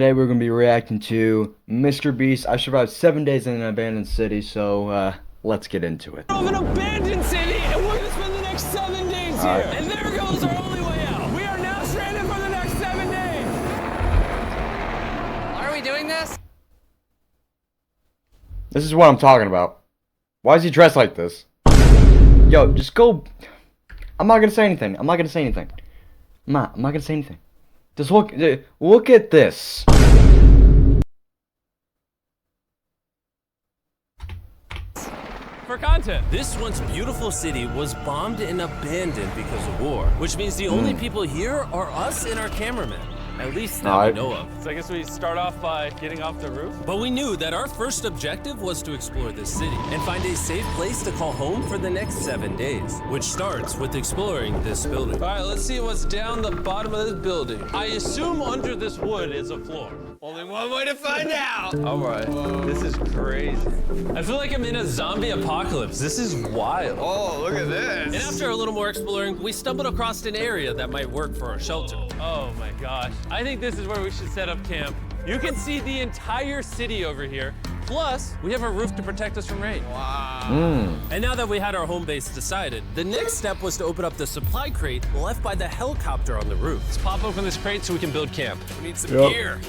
Today we're going to be reacting to Mr. Beast. I survived 7 days in an abandoned city, so let's get into it. Of an abandoned city, and we're gonna spend the next 7 days here. And there goes our only way out. We are now stranded for the next 7 days. Why are we doing this? This is what I'm talking about. Why is he dressed like this? Yo, just go. I'm not gonna say anything. I'm not gonna say anything. I'm not gonna say anything. Just look at this. For content. This once beautiful city was bombed and abandoned because of war, which means the only people here are us and our cameraman. At least that we know of. So I guess we start off by getting off the roof. But we knew that our first objective was to explore this city and find a safe place to call home for the next 7 days, which starts with exploring this building. All right, let's see what's down the bottom of this building. I assume under this wood is a floor. Only one way to find out. All right, this is crazy. I feel like I'm in a zombie apocalypse. This is wild. Oh, look at this. And after a little more exploring, we stumbled across an area that might work for our shelter. Oh my gosh. I think this is where we should set up camp. You can see the entire city over here. Plus, we have a roof to protect us from rain. Wow. And now that we had our home base decided, the next step was to open up the supply crate left by the helicopter on the roof. Let's pop open this crate so we can build camp. We need some gear.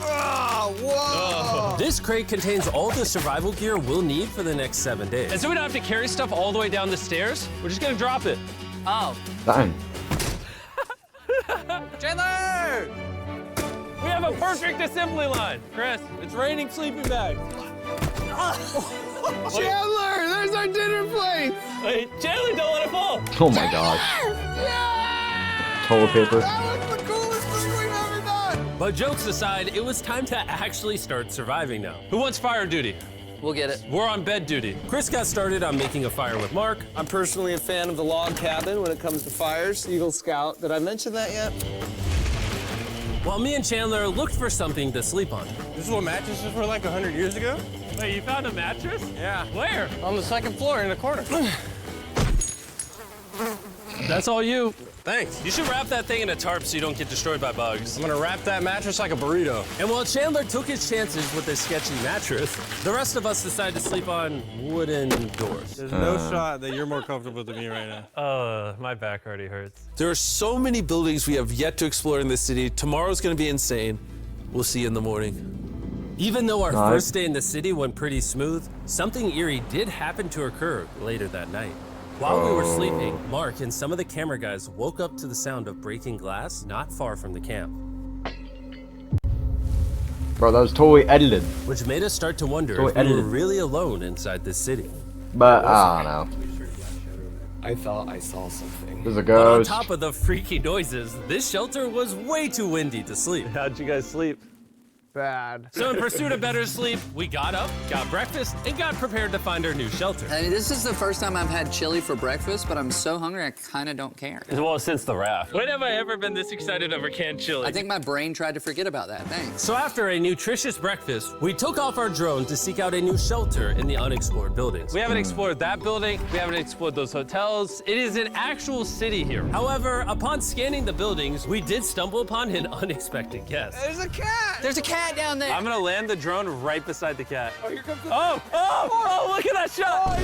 Oh, whoa. This crate contains all the survival gear we'll need for the next 7 days. And so we don't have to carry stuff all the way down the stairs. We're just gonna drop it. Oh. Dang. Chandler! We have a perfect assembly line. Chris, it's raining sleeping bags. Chandler, there's our dinner plate! Wait, Chandler, don't let it fall. Oh my gosh. Toilet paper. That was the coolest thing we've ever done! But jokes aside, it was time to actually start surviving now. Who wants fire duty? We'll get it. We're on bed duty. Chris got started on making a fire with Mark. I'm personally a fan of the log cabin when it comes to fires. Eagle Scout. Did I mention that yet? While me and Chandler looked for something to sleep on. This is what mattresses were like 100 years ago? Wait, you found a mattress? Yeah. Where? On the second floor in the corner. That's all you. Thanks. You should wrap that thing in a tarp so you don't get destroyed by bugs. I'm gonna wrap that mattress like a burrito. And while Chandler took his chances with his sketchy mattress, the rest of us decided to sleep on wooden doors. There's no shot that you're more comfortable than me right now. My back already hurts. There are so many buildings we have yet to explore in this city. Tomorrow's gonna be insane. We'll see you in the morning. Even though our first day in the city went pretty smooth, something eerie did happen to occur later that night. While we were sleeping, Mark and some of the camera guys woke up to the sound of breaking glass not far from the camp. Bro, that was totally edited. Which made us start to wonder Totally if we were edited. really alone inside this city. But I don't know. I thought I saw something. There's a But on ghost. top of the freaky noises, this shelter was way too windy to sleep. How'd you guys sleep? Bad. So in pursuit of better sleep, we got up, got breakfast, and got prepared to find our new shelter. I mean, this is the first time I've had chili for breakfast, but I'm so hungry I kind of don't care. Well, since the raft. When have I ever been this excited over canned chili? I think my brain tried to forget about that. Thanks. So after a nutritious breakfast, we took off our drone to seek out a new shelter in the unexplored buildings. We haven't explored that building. We haven't explored those hotels. It is an actual city here. However, upon scanning the buildings, we did stumble upon an unexpected guest. There's a cat! There's a cat down there. I'm gonna land the drone right beside the cat. Oh, here comes the... Oh, look at that shot!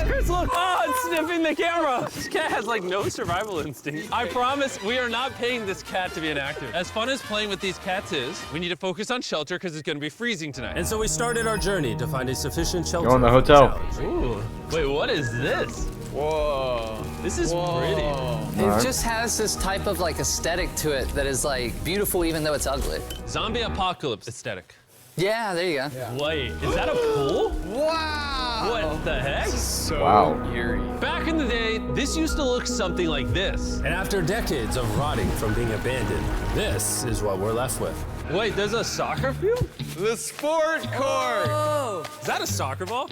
Chris, look! Oh, it's sniffing the camera! This cat has like no survival instinct. I promise we are not paying this cat to be an actor. As fun as playing with these cats is, we need to focus on shelter because it's gonna be freezing tonight. And so we started our journey to find a sufficient shelter. Go in the for hotel. challenge. Ooh, wait, what is this? Whoa. This is pretty. It just has this type of like aesthetic to it that is like beautiful even though it's ugly. Zombie apocalypse aesthetic. Yeah, there you go. Wait, is that a pool? Wow! What the heck? So Wow. eerie. Back in the day, this used to look something like this. And after decades of rotting from being abandoned, this is what we're left with. Wait, there's a soccer field? The sport court! Is that a soccer ball?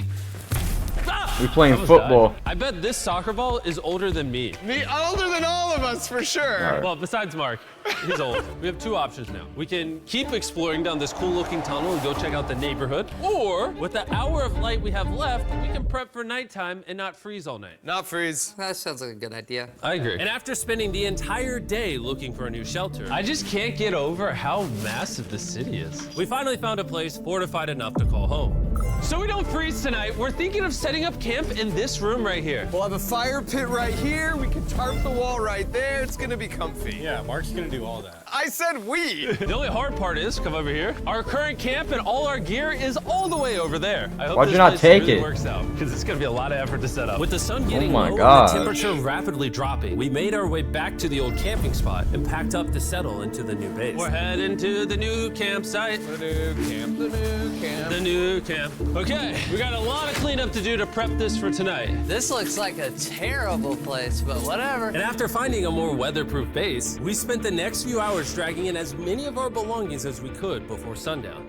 We playing Almost football. died. I bet this soccer ball is older than me. Older than all of us, for sure. Alright. Well, besides Mark, he's old. We have two options now. We can keep exploring down this cool looking tunnel and go check out the neighborhood. Or, with the hour of light we have left, we can prep for nighttime and not freeze all night. Not freeze. That sounds like a good idea. I agree. And after spending the entire day looking for a new shelter, I just can't get over how massive the city is. we finally found a place fortified enough to call home. So we don't freeze tonight, we're thinking of setting up camp in this room right here. We'll have a fire pit right here. We can tarp the wall right there. It's gonna be comfy. Yeah, Mark's gonna do all that. I said we. The only hard part is, come over here, our current camp and all our gear is all the way over there. I hope Why'd this you not place take really it? works out, because it's gonna be a lot of effort to set up. With the sun getting my low and gosh. the temperature rapidly dropping, we made our way back to the old camping spot and packed up to settle into the new base. We're heading to the new campsite. The new camp. The new camp. The new camp. Okay, we got a lot of cleanup to do to prep this for tonight. This looks like a terrible place, but whatever. And after finding a more weatherproof base, we spent the next few hours dragging in as many of our belongings as we could before sundown.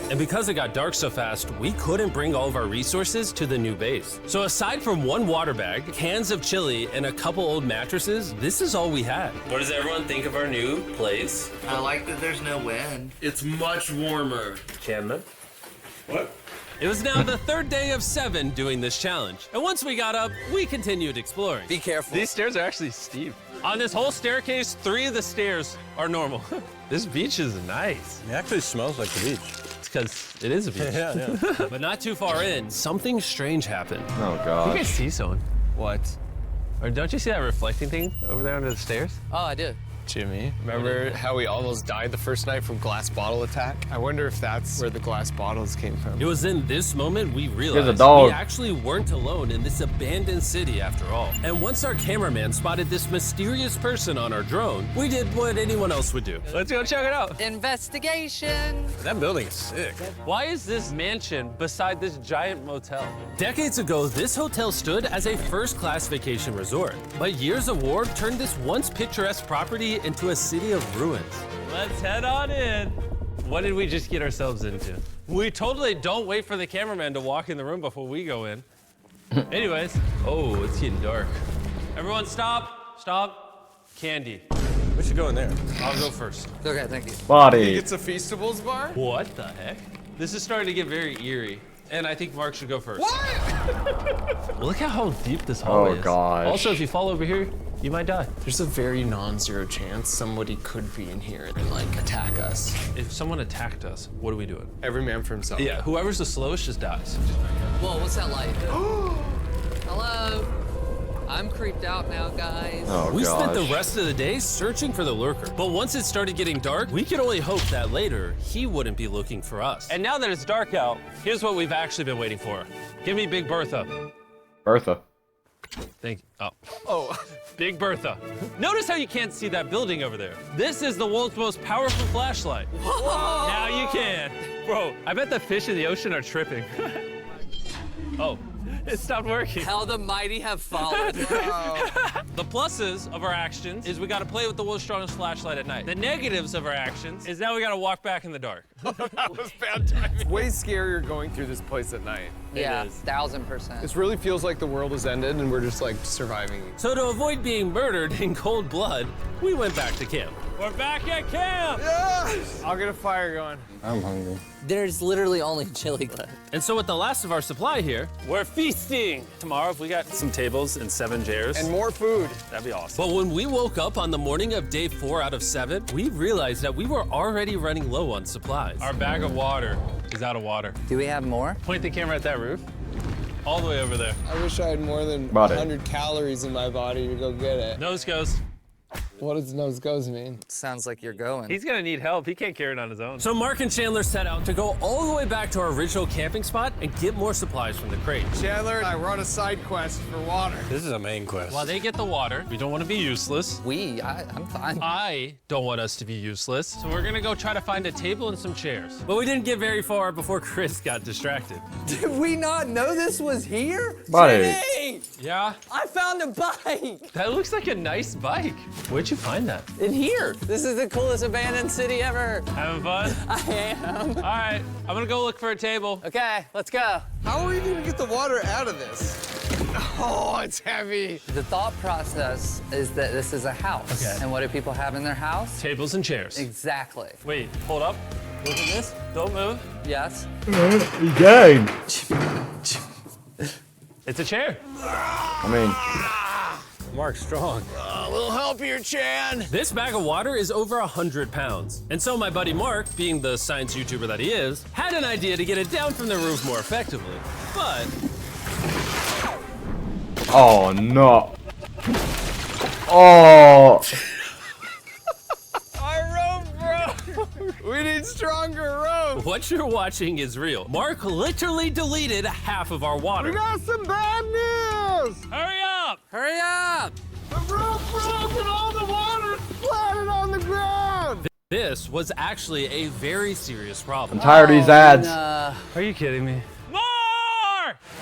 And because it got dark so fast, we couldn't bring all of our resources to the new base. So aside from one water bag, cans of chili, and a couple old mattresses, this is all we had. What does everyone think of our new place? I like that there's no wind. It's much warmer. Chandler? What? It was now the third day of 7 doing this challenge. And once we got up, we continued exploring. Be careful. These stairs are actually steep. On this whole staircase, 3 of the stairs are normal. This beach is nice. It actually smells like the beach. It's because it is a beach. Yeah. But not too far in, something strange happened. Oh You guys gosh. see someone? What? Or don't you see that reflecting thing over there under the stairs? Oh, I do. Jimmy, remember how we almost died the first night from glass bottle attack? I wonder if that's where the glass bottles came from. It was in this moment we There's realized a dog. we actually weren't alone in this abandoned city after all. And once our cameraman spotted this mysterious person on our drone, we did what anyone else would do. Let's go check it out. Investigation. That building is sick. Why is this mansion beside this giant motel? Decades ago, this hotel stood as a first-class vacation resort. But years of war turned this once picturesque property into a city of ruins. Let's head on in. What did we just get ourselves into? We totally don't wait for the cameraman to walk in the room before we go in. Anyways, oh, it's getting dark. Everyone stop, stop. Candy. We should go in there. I'll go first. Okay, thank you. Body. It's a Feastables bar? What the heck? This is starting to get very eerie. And I think Mark should go first. What? Look at how deep this hallway is. gosh. Also, if you fall over here, you might die. There's a very non-zero chance somebody could be in here and like attack us. If someone attacked us, what are we doing? Every man for himself. Yeah, whoever's the slowest just dies. Whoa, what's that light? Hello. I'm creeped out now, guys. Oh We spent the gosh. rest of the day searching for the lurker. But once it started getting dark, we could only hope that later he wouldn't be looking for us. And now that it's dark out, here's what we've actually been waiting for. Give me Big Bertha. Bertha. Thank you. Oh, Big Bertha. Notice how you can't see that building over there. This is the world's most powerful flashlight. Whoa. Now you can. Bro, I bet the fish in the ocean are tripping. Oh, it stopped working. How the mighty have fallen. The pluses of our actions is we gotta play with the world's strongest flashlight at night. The negatives of our actions is now we gotta walk back in the dark. That was bad timing. Way scarier going through this place at night. Yeah, is. 1000%. This really feels like the world has ended and we're just like surviving. So to avoid being murdered in cold blood, we went back to camp. We're back at camp! I'll get a fire going. I'm hungry. There's literally only chili left. And so with the last of our supply here, We're feasting! Tomorrow, if we got some tables and 7 chairs, And more food. that'd be awesome. but when we woke up on the morning of day 4 out of 7, we realized that we were already running low on supplies. Our bag of water is out of water. Do we have more? Point the camera at that roof. All the way over there. I wish I had more than Body. 100 calories in my body to go get it. Nose goes. What does nose goes mean? Sounds like you're going. He's gonna need help. He can't carry it on his own. So Mark and Chandler set out to go all the way back to our original camping spot and get more supplies from the crate. Chandler and I were on a side quest for water. This is a main quest. While they get the water, we don't want to be useless. I'm fine. I don't want us to be useless. So we're gonna go try to find a table and some chairs. But we didn't get very far before Chris got distracted. Did we not know this was here? Buddy. Hey, Yeah, I found a bike. that looks like a nice bike. Which Where'd you find that? In here. This is the coolest abandoned city ever. Having fun? I am. All right, I'm gonna go look for a table. Okay, let's go. How are we gonna get the water out of this? Oh, it's heavy. The thought process is that this is a house. Okay. And what do people have in their house? Tables and chairs. Exactly. Wait, hold up. Look at this. Don't move. Yes. Gang. It's a chair. I mean, Mark's strong. A little help here, Chan. This bag of water is over 100 pounds. And so my buddy Mark, being the science YouTuber that he is, had an idea to get it down from the roof more effectively. But oh no. Oh. Our rope broke. We need stronger rope. what you're watching is real. Mark literally deleted half of our water. Got some bad news. Hurry up! Hurry up! The rope broke and all the water splattered on the ground. This was actually a very serious problem. I'm tired of these ads. Are you kidding me? More!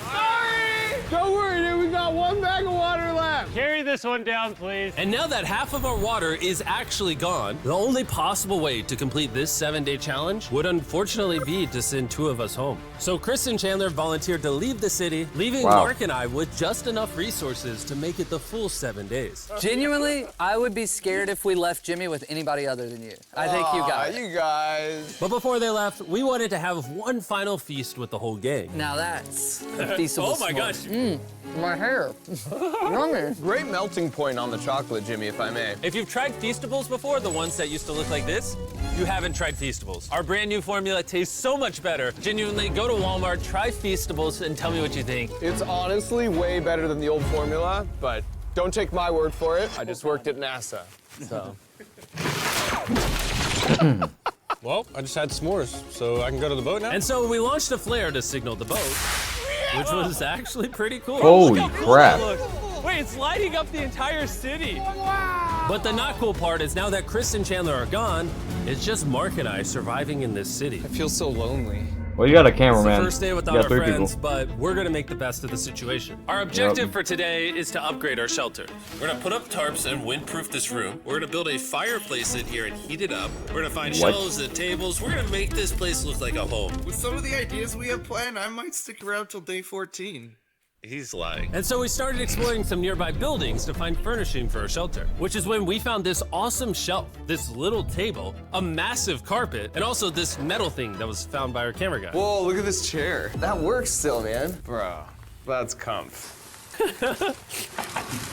Sorry. Don't worry, dude. We got one bag of water left. Carry this one down, please. And now that half of our water is actually gone, the only possible way to complete this 7-day challenge would unfortunately be to send 2 of us home. So Chris and Chandler volunteered to leave the city, leaving Wow. Mark and I with just enough resources to make it the full 7 days. Genuinely, I would be scared if we left Jimmy with anybody other than you. I think you got it. You guys. But before they left, we wanted to have one final feast with the whole gang. Now that's a feastable Oh my gosh. My hair. Yummy. Great melting point on the chocolate, Jimmy, if I may. If you've tried Feastables before, the ones that used to look like this, you haven't tried Feastables. Our brand new formula tastes so much better. Genuinely, go to Walmart, try Feastables, and tell me what you think. It's honestly way better than the old formula, but don't take my word for it. I just worked at NASA, so. Well, I just had s'mores, so I can go to the boat now? And so we launched a flare to signal the boat, which was actually pretty cool. Holy Look how cool crap. that looks. Wait, it's lighting up the entire city. But the not cool part is now that Chris and Chandler are gone, it's just Mark and I surviving in this city. I feel so lonely. Well, you got a It's cameraman. the first day You without got our 3 friends, people. but we're gonna make the best of the situation. Our objective for today is to upgrade our shelter. We're gonna put up tarps and windproof this room. We're gonna build a fireplace in here and heat it up. We're gonna find What? shelves and tables. We're gonna make this place look like a home. With some of the ideas we have planned, I might stick around till day 14. He's lying. And so we started exploring some nearby buildings to find furnishing for our shelter, which is when we found this awesome shelf, this little table, a massive carpet, and also this metal thing that was found by our camera guy. Whoa, look at this chair. That works still, man. Bro, that's comf.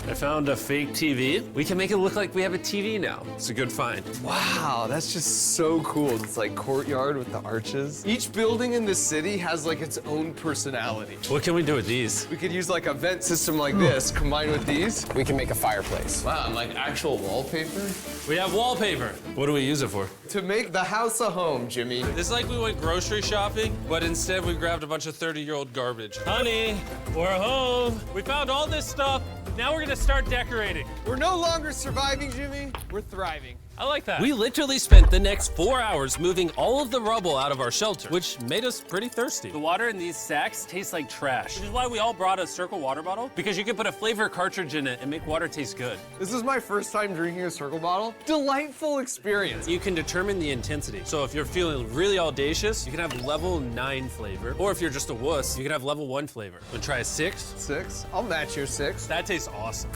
I found a fake TV. We can make it look like we have a TV now. It's a good find. Wow, that's just so cool. It's like courtyard with the arches. Each building in this city has like its own personality. What can we do with these? We could use like a vent system like this, combined with these. We can make a fireplace. Wow, and like actual wallpaper? We have wallpaper. What do we use it for? To make the house a home, Jimmy. It's like we went grocery shopping, but instead we grabbed a bunch of 30-year-old garbage. Honey, we're home. We found all this stuff. Now we're gonna start decorating. We're no longer surviving, Jimmy. We're thriving. I like that. We literally spent the next 4 hours moving all of the rubble out of our shelter, which made us pretty thirsty. The water in these sacks tastes like trash, which is why we all brought a Circle water bottle, because you can put a flavor cartridge in it and make water taste good. This is my first time drinking a Circle bottle. Delightful experience. You can determine the intensity. So if you're feeling really audacious, you can have level 9 flavor. Or if you're just a wuss, you can have level 1 flavor. Wanna try a 6? 6? I'll match your 6. That tastes awesome.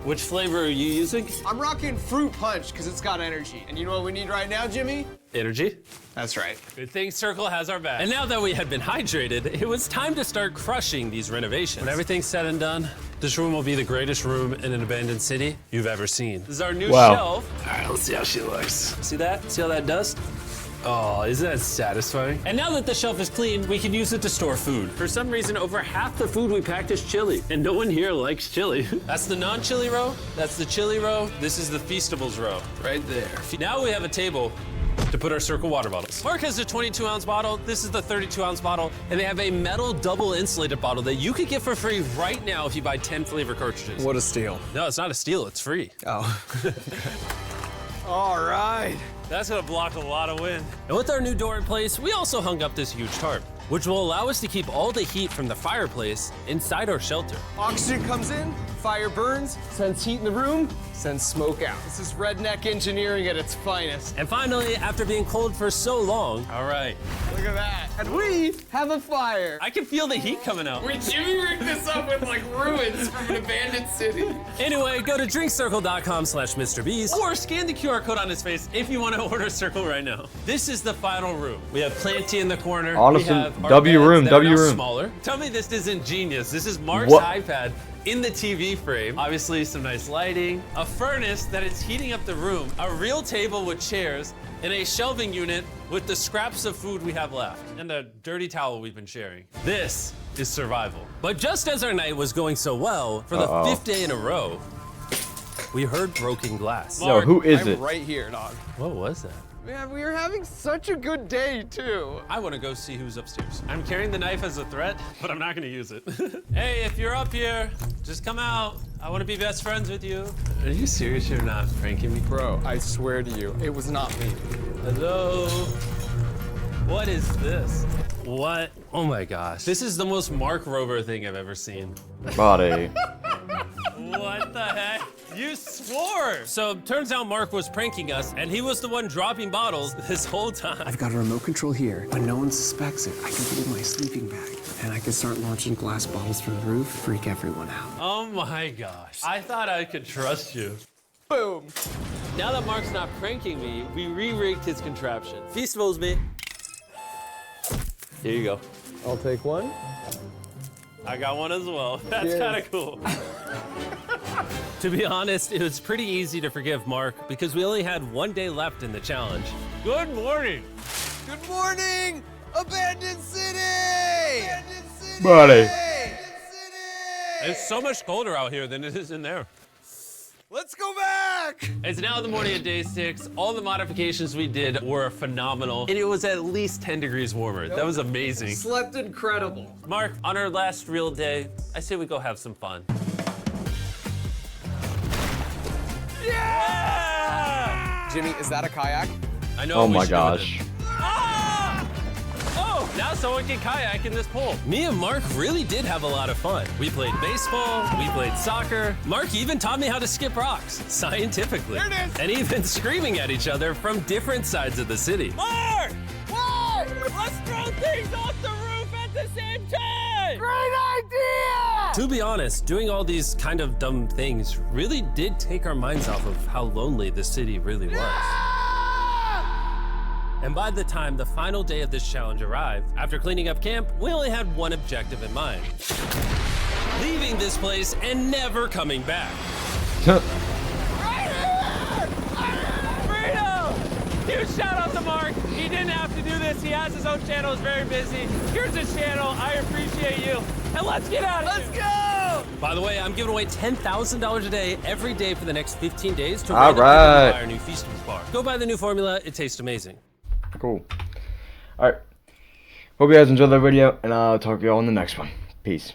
Which flavor are you using? I'm rocking Fruit Punch because it's got energy. And you know what we need right now, Jimmy? Energy. That's right. Good thing Circle has our back. And now that we had been hydrated, it was time to start crushing these renovations. When everything's said and done, this room will be the greatest room in an abandoned city you've ever seen. This is our new Wow. shelf. All right, let's see how she looks. See that? See how that does? Oh, isn't that satisfying? And now that the shelf is clean, we can use it to store food. For some reason, over half the food we packed is chili, and no one here likes chili. That's the non-chili row, that's the chili row, this is the Feastables row, right there. Now we have a table to put our Circle water bottles. Mark has a 22-ounce bottle, this is the 32-ounce bottle, and they have a metal double insulated bottle that you could get for free right now if you buy 10 flavor cartridges. What a steal. No, it's not a steal, it's free. Oh. All right. That's gonna block a lot of wind. And with our new door in place, we also hung up this huge tarp. which will allow us to keep all the heat from the fireplace inside our shelter. Oxygen comes in, fire burns, sends heat in the room, sends smoke out. This is redneck engineering at its finest. And finally, after being cold for so long, all right, Look at that. And we have a fire. I can feel the heat coming out. Jimmy rigged this up with like ruins from an abandoned city. Anyway, go to drinkcircle.com/mrbeast or scan the QR code on his face if you want to order a circle right now. This is the final room. We have Planty in the corner. Honestly, we have our W beds room, that are W now room. Smaller. Tell me this isn't genius. This is Mark's What? iPad in the TV frame. Obviously, some nice lighting, a furnace that is heating up the room, a real table with chairs, and a shelving unit with the scraps of food we have left, and a dirty towel we've been sharing. This is survival. But just as our night was going so well, for the 5th day in a row, we heard broken glass. Yo, who is I'm it? right here, dog. What was that? Man, we were having such a good day, too. I want to go see who's upstairs. I'm carrying the knife as a threat, but I'm not going to use it. Hey, if you're up here, just come out. I want to be best friends with you. Are you serious? You're not pranking me? Bro, I swear to you, it was not me. Hello? What is this? What? Oh my gosh. This is the most Mark Rover thing I've ever seen. Buddy. What the heck? You swore! So turns out Mark was pranking us, and he was the one dropping bottles this whole time. I've got a remote control here, but no one suspects it. I can put it in my sleeping bag, and I can start launching glass bottles from the roof, freak everyone out. Oh my gosh. I thought I could trust you. Boom. Now that Mark's not pranking me, we re-rigged his contraption. Feastables me. Here you go. I'll take one. I got one as well. That's Cheers. kind of cool. To be honest, it was pretty easy to forgive Mark because we only had 1 day left in the challenge. Good morning. Good morning, abandoned city! Abandoned city! Buddy. Abandoned city! It's so much colder out here than it is in there. Let's go back! It's now the morning of day 6. All the modifications we did were phenomenal, and it was at least 10 degrees warmer. That was amazing. Slept incredible. Mark, on our last real day, I say we go have some fun. Yeah! Jimmy, is that a kayak? I know. Oh we my should go with gosh. it. Ah! Oh, now someone can kayak in this pool. Me and Mark really did have a lot of fun. We played baseball, we played soccer. Mark even taught me how to skip rocks, scientifically. There it is. And even screaming at each other from different sides of the city. Mark! What? Let's throw things off the roof at the same time! Great idea! To be honest, doing all these kind of dumb things really did take our minds off of how lonely the city really was. And by the time the final day of this challenge arrived, after cleaning up camp, we only had one objective in mind. Leaving this place and never coming back. Freedom! Huge shout out to Mark. He didn't have to do this. He has his own channel. He's very busy. Here's his channel. I appreciate you. And let's get out of here. Let's go! By the way, I'm giving away $10,000 a day every day for the next 15 days to All randomly right. buy our new Feastables bar. Go buy the new formula. It tastes amazing. Cool. Alright. Hope you guys enjoyed the video, and I'll talk to you all in the next one. Peace.